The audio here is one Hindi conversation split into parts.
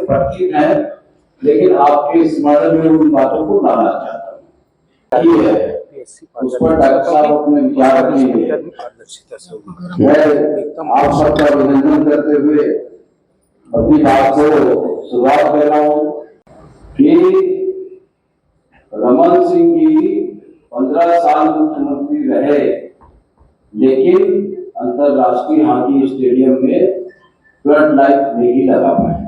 प्रतीक है, लेकिन आपके स्मरण में उन बातों को लाना चाहता हूँ। ये है उस पर डॉक्टर साहब अपने विचार रखेंगे। मैं आप सबका अभिनंदन करते हुए अपनी बात को शुरुआत कर रहा हूँ कि रमन सिंह जी 15 साल मुख्यमंत्री रहे, लेकिन अंतरराष्ट्रीय हॉकी स्टेडियम में फ्लड लाइट नहीं लगा पाए।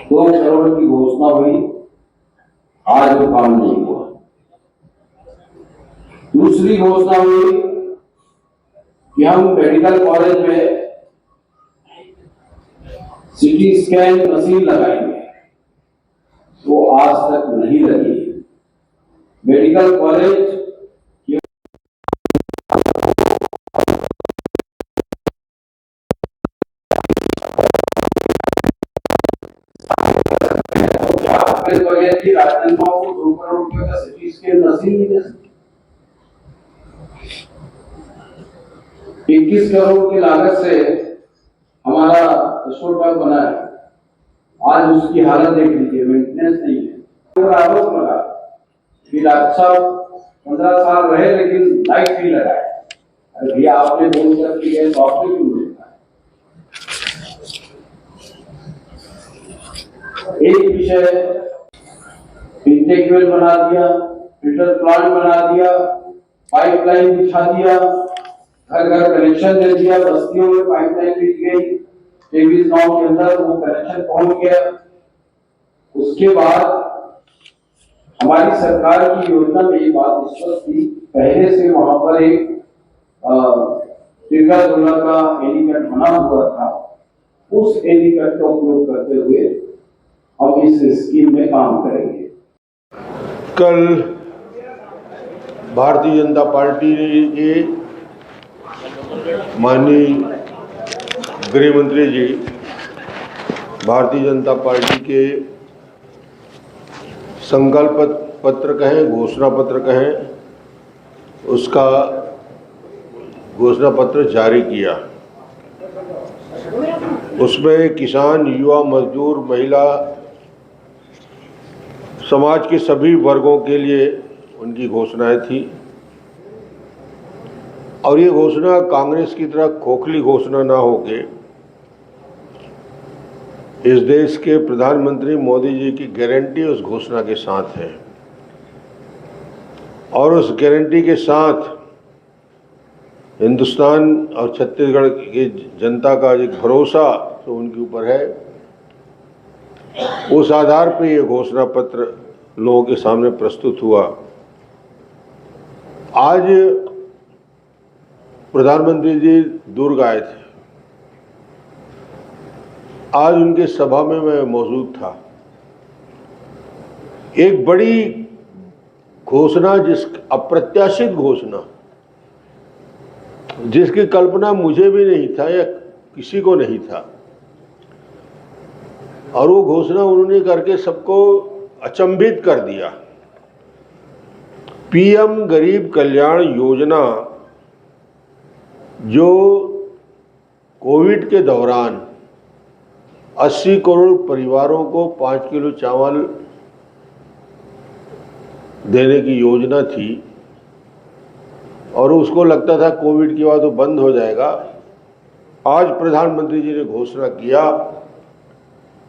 2 करोड़ की घोषणा हुई, आज वो काम नहीं हुआ। दूसरी घोषणा हुई कि हम मेडिकल कॉलेज में सिटी स्कैन मशीन लगाएंगे, वो आज तक नहीं लगी। मेडिकल कॉलेज राजनांदगांव को 2 करोड़ रुपए का सिटी स्कैन मशीन नहीं दे सकती। 21 करोड़ की लागत से हमारा पेट्रोल पंप बना है, आज उसकी हालत देख लीजिए, मेंटेनेंस नहीं है। और आरोप लगा कि डॉक्टर साहब 15 साल रहे लेकिन लाइट नहीं लगाए। अरे भैया, आपने बोलकर कि ये सॉफ्टवेयर क्यों लिखा है? एक विषय इंटेक वेल बना दिया, फिल्टर प्लांट बना दिया, पाइपलाइन बिछा दिया, घर घर कनेक्शन दे दिया, बस्तियों में पाइपलाइन बिछ गई, 23 गांव के अंदर वो कनेक्शन पहुंच गया। उसके बाद हमारी सरकार की योजना में ये बात स्पष्ट थी, पहले से वहां पर एक टिग्गा जोला का एनीकट बना हुआ था, उस एनीकट का उपयोग करते हुए हम इस स्कीम में काम करेंगे। कल भारतीय जनता पार्टी के माननीय गृह मंत्री जी भारतीय जनता पार्टी के संकल्प पत्र कहें, घोषणा पत्र कहें, उसका घोषणा पत्र जारी किया। उसमें किसान, युवा, मजदूर, महिला, समाज के सभी वर्गों के लिए उनकी घोषणाएं थी। और ये घोषणा कांग्रेस की तरह खोखली घोषणा ना होके इस देश के प्रधानमंत्री मोदी जी की गारंटी उस घोषणा के साथ है, और उस गारंटी के साथ हिंदुस्तान और छत्तीसगढ़ की जनता का एक भरोसा तो उनके ऊपर है, उस आधार पर यह घोषणा पत्र लोगों के सामने प्रस्तुत हुआ। आज प्रधानमंत्री जी दुर्ग आए थे, आज उनके सभा में मैं मौजूद था। एक बड़ी घोषणा, अप्रत्याशित घोषणा, जिसकी कल्पना मुझे भी नहीं था या किसी को नहीं था, और वो घोषणा उन्होंने करके सबको अचंभित कर दिया। पीएम गरीब कल्याण योजना, जो कोविड के दौरान 80 करोड़ परिवारों को 5 किलो चावल देने की योजना थी, और उसको लगता था कोविड के बाद वो बंद हो जाएगा। आज प्रधानमंत्री जी ने घोषणा किया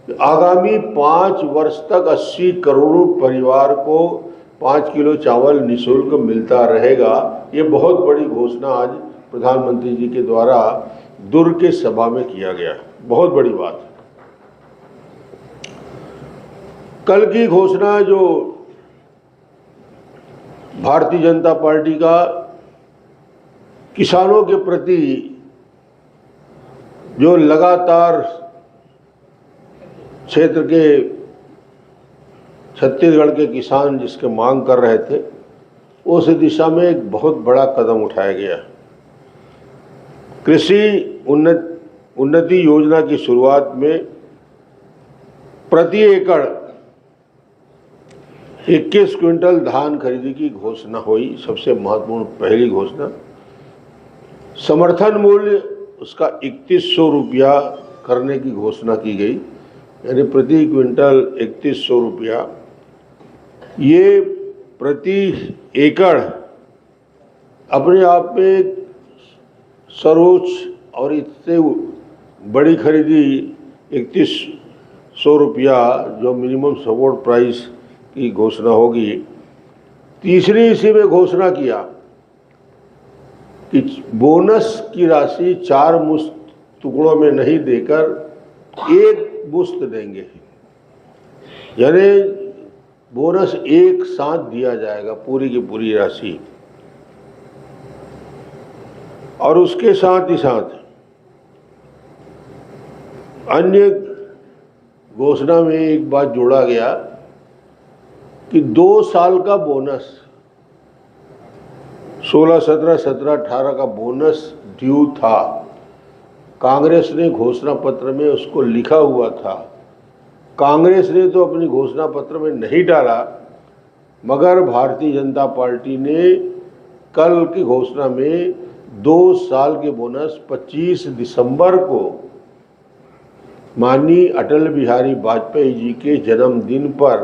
कि आगामी 5 वर्ष तक 80 करोड़ परिवार को 5 किलो चावल निःशुल्क मिलता रहेगा। ये बहुत बड़ी घोषणा आज प्रधानमंत्री जी के द्वारा दुर्ग के सभा में किया गया, बहुत बड़ी बात। कल की घोषणा जो भारतीय जनता पार्टी का किसानों के प्रति जो लगातार क्षेत्र के छत्तीसगढ़ के किसान जिसके मांग कर रहे थे, उस दिशा में एक बहुत बड़ा कदम उठाया गया। कृषि उन्नति योजना की शुरुआत में प्रति एकड़ 21 क्विंटल धान खरीदी की घोषणा हुई, सबसे महत्वपूर्ण पहली घोषणा। समर्थन मूल्य उसका 3100 रुपया करने की घोषणा की गई, यानी प्रति क्विंटल 3100 रुपया। ये प्रति एकड़ अपने आप में सर्वोच्च और इससे बड़ी खरीदी 3100 रुपया जो मिनिमम सपोर्ट प्राइस की घोषणा होगी। तीसरी इसी में घोषणा किया कि बोनस की राशि 4 मुश्त टुकड़ों में नहीं देकर 1 मुश्त देंगे, यानी बोनस एक साथ दिया जाएगा पूरी की पूरी राशि। और उसके साथ ही साथ अन्य घोषणा में एक बात जोड़ा गया कि 2 साल का बोनस 16, 17, 17, 18 का बोनस ड्यू था। कांग्रेस ने घोषणा पत्र में उसको लिखा हुआ था। कांग्रेस ने तो अपनी घोषणा पत्र में नहीं डाला, मगर भारतीय जनता पार्टी ने कल की घोषणा में 2 साल के बोनस 25 दिसंबर को माननीय अटल बिहारी वाजपेयी जी के जन्मदिन पर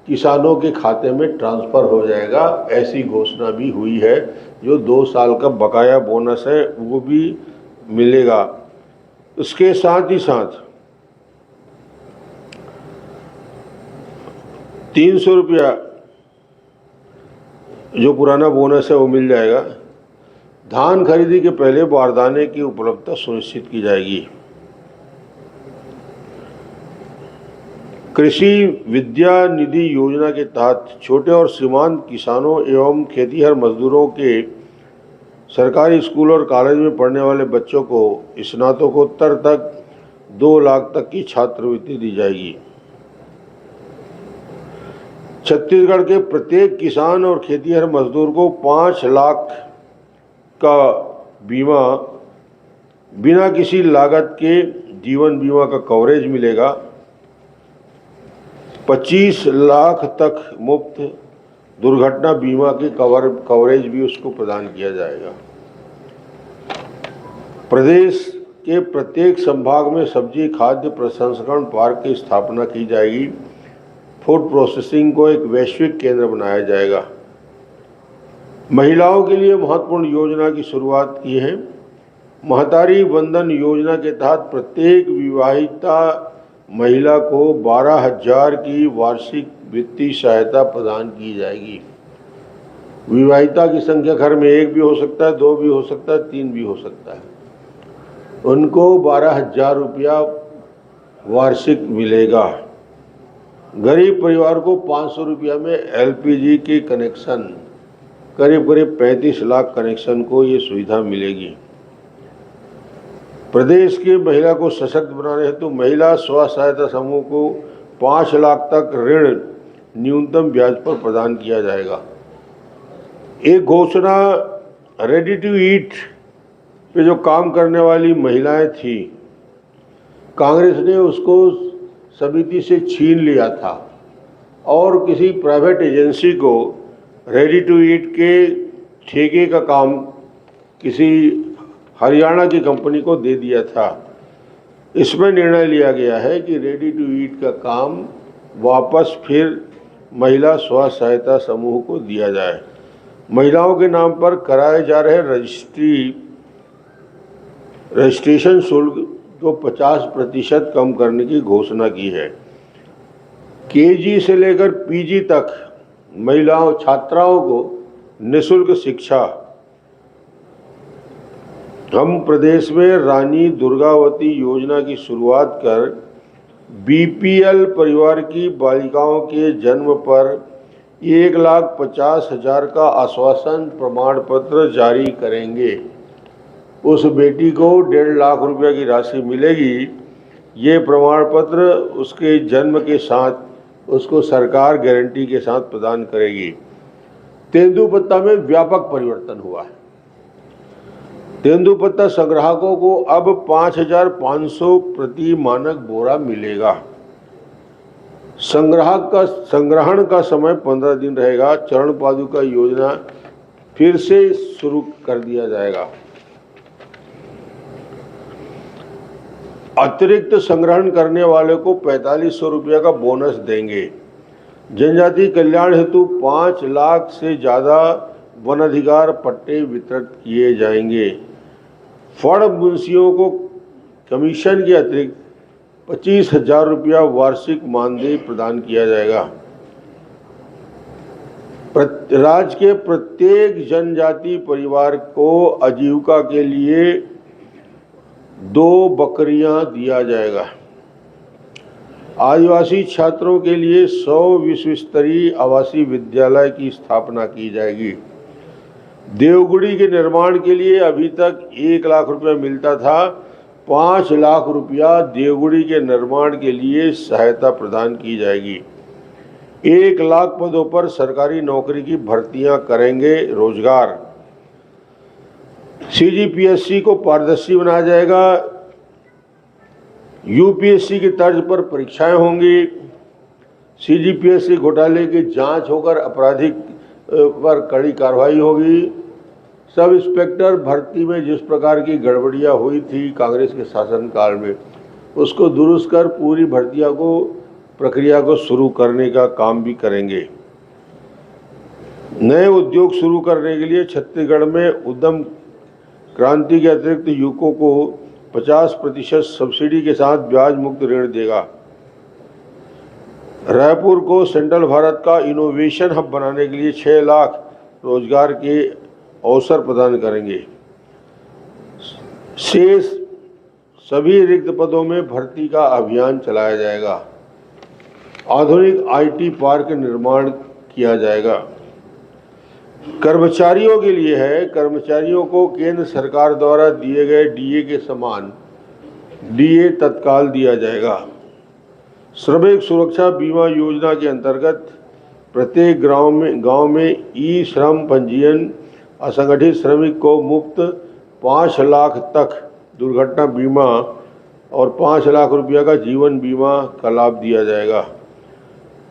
किसानों के खाते में ट्रांसफर हो जाएगा, ऐसी घोषणा भी हुई है। जो 2 साल का बकाया बोनस है वो भी मिलेगा। उसके साथ ही साथ 300 रुपया जो पुराना बोनस है वो मिल जाएगा। धान खरीदी के पहले बारदाने की उपलब्धता सुनिश्चित की जाएगी। कृषि विद्या निधि योजना के तहत छोटे और सीमांत किसानों एवं खेतीहर मजदूरों के सरकारी स्कूल और कॉलेज में पढ़ने वाले बच्चों को स्नातकोत्तर तक 2 लाख तक की छात्रवृत्ति दी जाएगी। छत्तीसगढ़ के प्रत्येक किसान और खेतीहर मजदूर को 5 लाख का बीमा बिना किसी लागत के जीवन बीमा का कवरेज मिलेगा। 25 लाख तक मुफ्त दुर्घटना बीमा की कवरेज भी उसको प्रदान किया जाएगा। प्रदेश के प्रत्येक संभाग में सब्जी खाद्य प्रसंस्करण पार्क की स्थापना की जाएगी। फूड प्रोसेसिंग को एक वैश्विक केंद्र बनाया जाएगा। महिलाओं के लिए महत्वपूर्ण योजना की शुरुआत की है। महतारी वंदन योजना के तहत प्रत्येक विवाहिता महिला को 12,000 की वार्षिक वित्तीय सहायता प्रदान की जाएगी। विवाहिता की संख्या घर में 1 भी हो सकता है, 2 भी हो सकता है, 3 भी हो सकता है। उनको 12,000 रुपया वार्षिक मिलेगा। गरीब परिवार को 500 रुपया में LPG की कनेक्शन, करीब 35 लाख कनेक्शन को ये सुविधा मिलेगी। प्रदेश की महिला को सशक्त बनाने हेतु महिला स्व सहायता समूह को 5 लाख तक ऋण न्यूनतम ब्याज पर प्रदान किया जाएगा। एक घोषणा रेडी टू ईट पे जो काम करने वाली महिलाएं थी, कांग्रेस ने उसको समिति से छीन लिया था और किसी प्राइवेट एजेंसी को रेडी टू ईट के ठेके का काम किसी हरियाणा की कंपनी को दे दिया था। इसमें निर्णय लिया गया है कि रेडी टू ईट का काम वापस फिर महिला स्व सहायता समूह को दिया जाए। महिलाओं के नाम पर कराए जा रहे रजिस्ट्रेशन शुल्क को 50% कम करने की घोषणा की है। KG से लेकर PG तक महिलाओं छात्राओं को निःशुल्क शिक्षा। हम प्रदेश में रानी दुर्गावती योजना की शुरुआत कर BPL परिवार की बालिकाओं के जन्म पर 1,50,000 का आश्वासन प्रमाण पत्र जारी करेंगे। उस बेटी को 1.5 लाख रुपया की राशि मिलेगी। ये प्रमाण पत्र उसके जन्म के साथ उसको सरकार गारंटी के साथ प्रदान करेगी। तेंदुपत्ता में व्यापक परिवर्तन हुआ है। तेंदुपत्ता संग्राहकों को अब 5,500 प्रति मानक बोरा मिलेगा। संग्रहण का समय 15 दिन रहेगा। चरण पादुका योजना फिर से शुरू कर दिया जाएगा। अतिरिक्त संग्रहण करने वाले को 4500 रुपये का बोनस देंगे। जनजाति कल्याण हेतु 5 लाख से ज़्यादा वन अधिकार पट्टे वितरित किए जाएंगे। फड़ मुंशियों को कमीशन के अतिरिक्त 25,000 रुपया वार्षिक मानदेय प्रदान किया जाएगा। राज्य के प्रत्येक जनजाति परिवार को आजीविका के लिए 2 बकरियां दिया जाएगा। आदिवासी छात्रों के लिए 100 विश्व स्तरीय आवासीय विद्यालय की स्थापना की जाएगी। देवगुड़ी के निर्माण के लिए अभी तक 1 लाख रुपया मिलता था। 5 लाख रुपया देवगुड़ी के निर्माण के लिए सहायता प्रदान की जाएगी। 1 लाख पदों पर सरकारी नौकरी की भर्तियां करेंगे रोजगार। CGPSC को पारदर्शी बनाया जाएगा। UPSC की तर्ज पर परीक्षाएं होंगी। CGPSC घोटाले की जांच होकर अपराधिक पर कड़ी कार्रवाई होगी। सब इंस्पेक्टर भर्ती में जिस प्रकार की गड़बड़ियां हुई थी कांग्रेस के शासनकाल में, उसको दुरुस्त कर पूरी भर्तियां को प्रक्रिया को शुरू करने का काम भी करेंगे। नए उद्योग शुरू करने के लिए छत्तीसगढ़ में उद्यम क्रांति के अतिरिक्त युवकों को 50% सब्सिडी के साथ ब्याज मुक्त ऋण देगा। रायपुर को सेंट्रल भारत का इनोवेशन हब बनाने के लिए 6 लाख रोजगार के अवसर प्रदान करेंगे। शेष सभी रिक्त पदों में भर्ती का अभियान चलाया जाएगा। आधुनिक IT पार्क निर्माण किया जाएगा। कर्मचारियों के लिए है, कर्मचारियों को केंद्र सरकार द्वारा दिए गए DA के समान DA तत्काल दिया जाएगा। श्रमिक सुरक्षा बीमा योजना के अंतर्गत प्रत्येक गांव में ई-श्रम पंजीयन असंगठित श्रमिक को मुफ्त 5 लाख तक दुर्घटना बीमा और 5 लाख रुपया का जीवन बीमा का लाभ दिया जाएगा।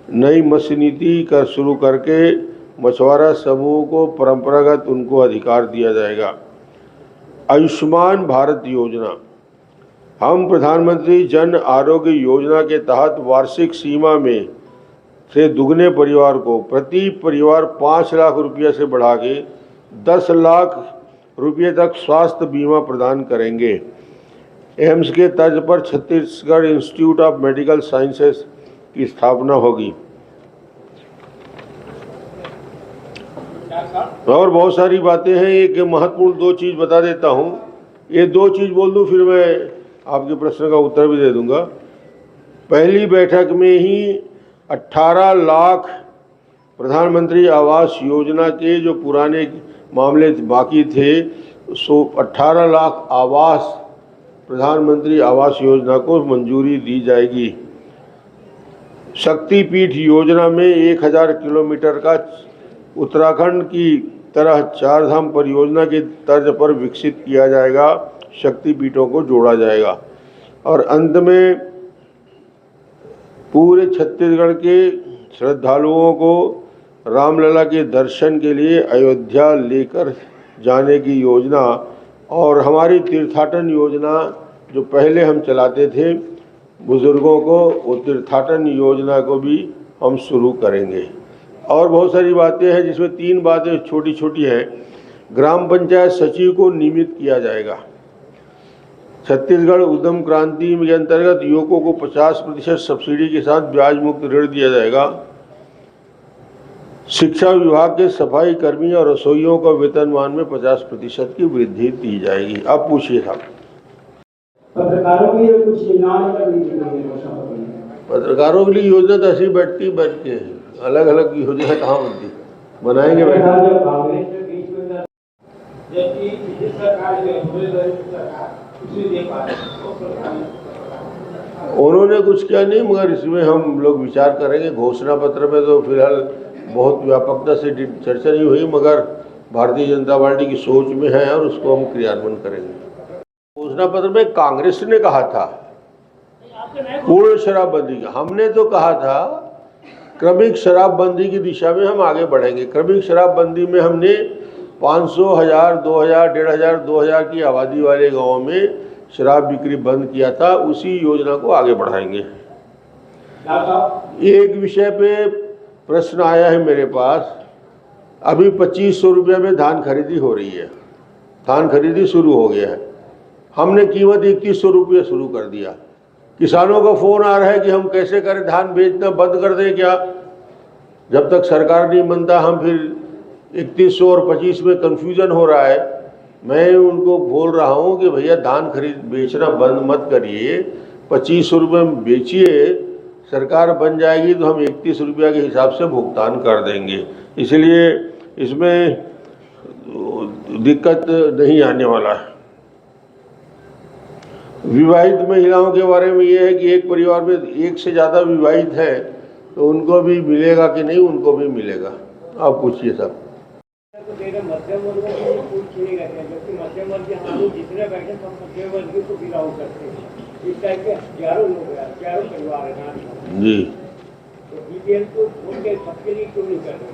नई मत्स्य नीति का शुरू करके मछुआरा समूह को परंपरागत उनको अधिकार दिया जाएगा। आयुष्मान भारत योजना, हम प्रधानमंत्री जन आरोग्य योजना के तहत वार्षिक सीमा में से दुगने परिवार को प्रति परिवार 5 लाख रुपये से बढ़ा के 10 लाख रुपये तक स्वास्थ्य बीमा प्रदान करेंगे। एम्स के तर्ज पर Chhattisgarh institute of medical sciences की स्थापना होगी। और बहुत सारी बातें हैं। एक महत्वपूर्ण 2 चीज़ बता देता हूँ। ये 2 चीज़ बोल दूँ फिर मैं आपके प्रश्न का उत्तर भी दे दूँगा। पहली बैठक में ही 18 लाख प्रधानमंत्री आवास योजना के जो पुराने मामले बाकी थे, सो 18 लाख आवास प्रधानमंत्री आवास योजना को मंजूरी दी जाएगी। शक्तिपीठ योजना में 1000 किलोमीटर का उत्तराखंड की तरह 4 धाम परियोजना की तर्ज पर विकसित किया जाएगा। शक्तिपीठों को जोड़ा जाएगा। और अंत में पूरे छत्तीसगढ़ के श्रद्धालुओं को रामलला के दर्शन के लिए अयोध्या लेकर जाने की योजना और हमारी तीर्थाटन योजना जो पहले हम चलाते थे बुजुर्गों को, वो तीर्थाटन योजना को भी हम शुरू करेंगे। और बहुत सारी बातें हैं जिसमें 3 बातें छोटी छोटी हैं। ग्राम पंचायत सचिव को नियमित किया जाएगा। छत्तीसगढ़ उद्यम क्रांति के अंतर्गत युवकों को 50% सब्सिडी के साथ ब्याज मुक्त ऋण दिया जाएगा। शिक्षा विभाग के सफाई कर्मी और रसोइयों का वेतनमान में 50% की वृद्धि दी जाएगी। अब पूछिए साहब। पत्रकारों के लिए कुछ योजनाएं पत्रकारों के लिए योजना तो ऐसी बैठती बैठ के अलग अलग योजना कहाँ बनती, बनाएंगे उन्होंने कुछ किया नहीं, मगर इसमें हम लोग विचार करेंगे। घोषणा पत्र में तो फिलहाल बहुत व्यापकता से चर्चा नहीं हुई, मगर भारतीय जनता पार्टी की सोच में है और उसको हम क्रियान्वयन करेंगे। घोषणा पत्र में कांग्रेस ने कहा था पूर्ण शराबबंदी का, हमने तो कहा था क्रमिक शराबबंदी की दिशा में हम आगे बढ़ेंगे। क्रमिक शराबबंदी में हमने 500, 1000, 2000, 1500, 2000 की आबादी वाले गाँव में शराब बिक्री बंद किया था, उसी योजना को आगे बढ़ाएंगे। डॉक्टर साहब, एक विषय पे प्रश्न आया है मेरे पास। अभी 2500 रुपये में धान खरीदी हो रही है, धान खरीदी शुरू हो गया है। हमने कीमत 3100 रुपये शुरू कर दिया। किसानों का फ़ोन आ रहा है कि हम कैसे करें, धान बेचना बंद कर दें क्या? जब तक सरकार नहीं मानता हम फिर 3100 और 25 में कन्फ्यूजन हो रहा है। मैं उनको बोल रहा हूँ कि भैया धान खरीद बेचना बंद मत करिए, 2500 रुपये में बेचिए, सरकार बन जाएगी तो हम 31 रुपया के हिसाब से भुगतान कर देंगे। इसलिए इसमें दिक्कत नहीं आने वाला है। विवाहित महिलाओं के बारे में ये है कि एक परिवार में एक से ज़्यादा विवाहित हैं तो उनको भी मिलेगा कि नहीं, उनको भी मिलेगा। आप पूछिए साहब। मध्यम वर्ग के लिए कुछ चुने गए थे, जबकि मध्यम वर्ग के हम लोग जितने बैठे सब मध्यम वर्ग को बिलोंग करते हैं। इस टाइप के 11 लोग हैं, 11 परिवार है ना जी। तो बीपीएल को वोट के सबके लिए क्यों नहीं कर रहे?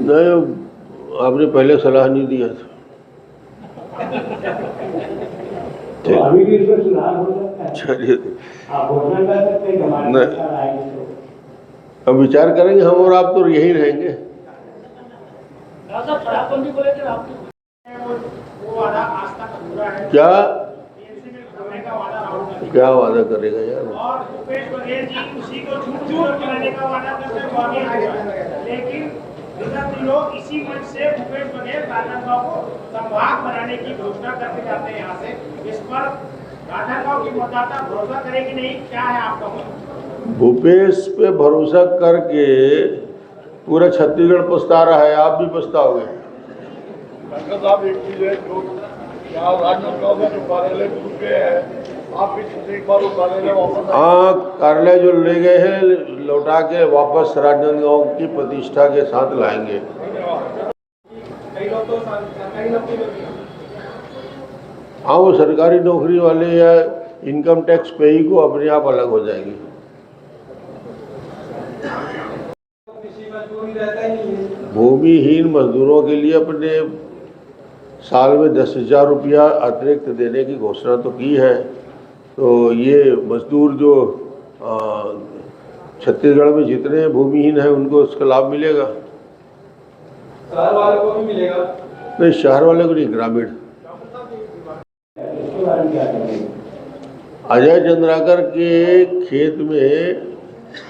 नहीं, आपने पहले सलाह नहीं दिया था। तो अभी भी इसमें सुधार हो सकता है। चलिए, आप घोषणा कर सकते हैं कि हमारे नहीं। सरकार आएगी तो। अब विचार करेंगे हम, और आप तो यहीं रहेंगे। शराबबंदी को लेकर आपकी वो वादा आज तक पूरा है? क्या टीएमसी में करने का वादा राहुल गांधी क्या वादा करेगा यार? और भूपेश बघेल जी उसी को झूठ बनाने का वादा करते हुए आगे आए हैं। लेकिन विगत दिनों इसी मंच से भूपेश बघेल राजनांदगांव को संभाग बनाने की घोषणा करके जाते हैं। यहाँ से इस पर राजनांदगांव की मतदाता भरोसा करेगी नहीं, क्या है आपका मत? भूपेश पे भरोसा करके पूरा छत्तीसगढ़ पछता रहा है, आप भी पछताओगे। साहब एक चीज है, जो यहाँ राजनांदगांव में जो कार्यालय टूट गए हैं, आप भी एक बार वो कार्यालय वापस हाँ, कार्यालय जो ले गए हैं लौटा के वापस राजनांदगांव की प्रतिष्ठा के साथ लाएंगे। कई लोग तो सरकारी नौकरी में भी हैं। हाँ, वो सरकारी नौकरी वाले या इनकम टैक्स पेई को अपने आप अलग हो जाएगी। भूमिहीन मजदूरों के लिए अपने साल में 10,000 रुपया अतिरिक्त देने की घोषणा तो की है। तो ये मजदूर जो छत्तीसगढ़ में जितने भूमिहीन हैं उनको उसका लाभ मिलेगा। शहर वालों को भी मिलेगा? नहीं, शहर वाले को नहीं, ग्रामीण। इसके बारे में क्या कहेंगे? अजय चंद्राकर के खेत में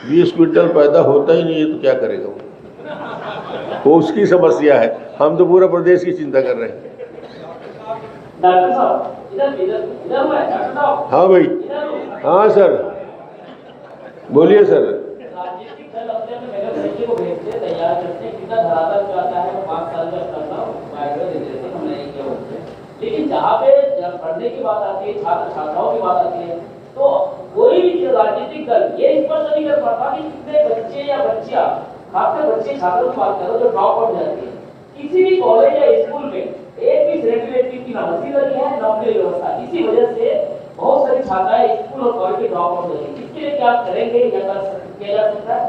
20 क्विंटल पैदा होता ही नहीं है तो क्या करेगा वो उसकी समस्या है। हम तो पूरा प्रदेश की चिंता कर रहे हैं। डॉक्टर साहब इधर हुआ है डॉक्टर साहब। हाँ भाई, हाँ सर, बोलिए सर। राजनीतिक दल अपने मेरे बच्चे को भेजते हैं, तैयार करते हैं, कितना धरातल पे आता है, 5 साल का करना बायोडा दे देते हैं, हमने नहीं किया होते। लेकिन जहाँ पे पढ़ने की बात आती है, छात्र छात्राओं की बात आती है, तो कोई भी राजनीतिक दल ये स्पष्ट नहीं कर पाता कि कितने बच्चे या बच्चियां, खासकर बच्चे छात्रों की बात करो जो ड्रॉप आउट जाती है। किसी भी कॉलेज या स्कूल में एक भी सेरेटिव की ना मसीह लगी है, ना अपनी व्यवस्था। इसी वजह से बहुत सारी छात्राएं स्कूल और कॉलेज में ड्रॉप आउट होती है। इसके लिए क्या करेंगे या किया जा सकता है?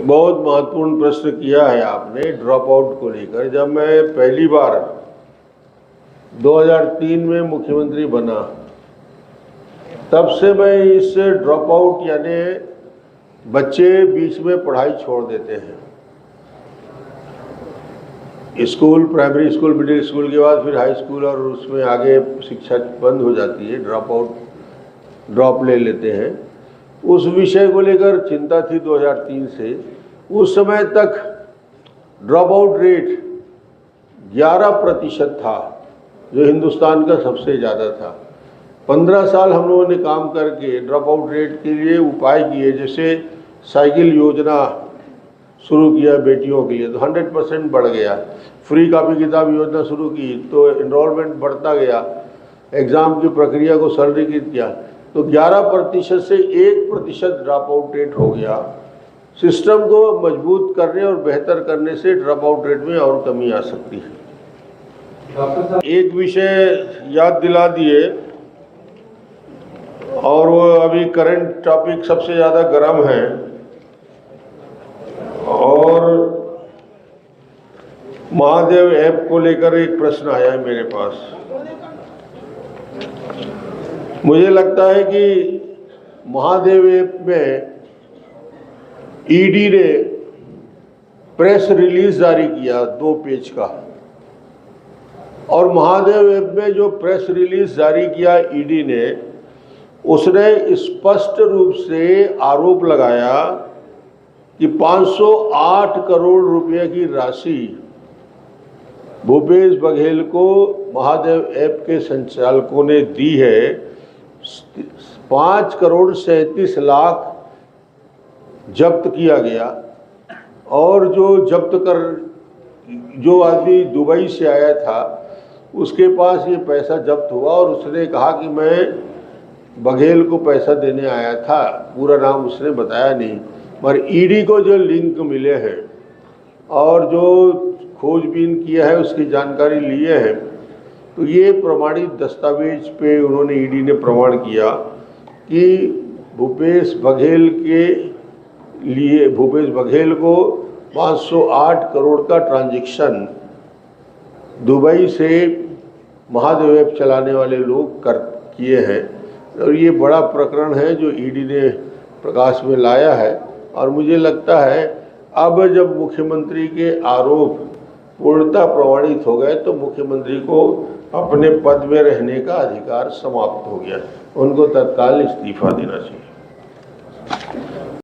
बहुत महत्वपूर्ण प्रश्न किया है आपने ड्रॉप आउट को लेकर। जब मैं पहली बार 2003 में मुख्यमंत्री बना, तब से मैं इस ड्रॉप आउट यानी बच्चे बीच में पढ़ाई छोड़ देते हैं, school, primary school, middle school के बाद फिर हाई स्कूल और उसमें आगे शिक्षा बंद हो जाती है, ड्रॉप ले लेते हैं। उस विषय को लेकर चिंता थी 2003 से। उस समय तक ड्रॉप आउट रेट 11% था, जो हिंदुस्तान का सबसे ज़्यादा था। 15 साल हम लोगों ने काम करके ड्रॉप आउट रेट के लिए उपाय किए, जैसे साइकिल योजना शुरू किया बेटियों के लिए तो 100% बढ़ गया। फ्री कॉपी किताब योजना शुरू की तो एनरोलमेंट बढ़ता गया। एग्ज़ाम की प्रक्रिया को सरलीकृत किया तो 11% से 1% ड्रॉप आउट रेट हो गया। सिस्टम को मजबूत करने और बेहतर करने से ड्रॉप आउट रेट में और कमी आ सकती है। एक विषय याद दिला दिए, और वो अभी करंट टॉपिक सबसे ज़्यादा गर्म है, और महादेव ऐप को लेकर एक प्रश्न आया है मेरे पास। मुझे लगता है कि महादेव ऐप में ईडी ने प्रेस रिलीज जारी किया 2 पेज का, और महादेव ऐप में जो प्रेस रिलीज जारी किया ईडी ने, उसने स्पष्ट रूप से आरोप लगाया कि 508 करोड़ रुपए की राशि भूपेश बघेल को महादेव ऐप के संचालकों ने दी है। 5 करोड़ 37 लाख जब्त किया गया, और जो आदमी दुबई से आया था उसके पास ये पैसा जब्त हुआ, और उसने कहा कि मैं बघेल को पैसा देने आया था। पूरा नाम उसने बताया नहीं, मगर ईडी को जो लिंक मिले हैं और जो खोजबीन किया है उसकी जानकारी लिए है, तो ये प्रमाणित दस्तावेज पे उन्होंने ईडी ने प्रमाण किया कि भूपेश बघेल को 508 करोड़ का ट्रांजैक्शन दुबई से महादेव ऐप चलाने वाले लोग किए हैं। और ये बड़ा प्रकरण है जो ईडी ने प्रकाश में लाया है, और मुझे लगता है अब जब मुख्यमंत्री के आरोप पूर्णतः प्रमाणित हो गए तो मुख्यमंत्री को अपने पद में रहने का अधिकार समाप्त हो गया, उनको तत्काल इस्तीफा देना चाहिए।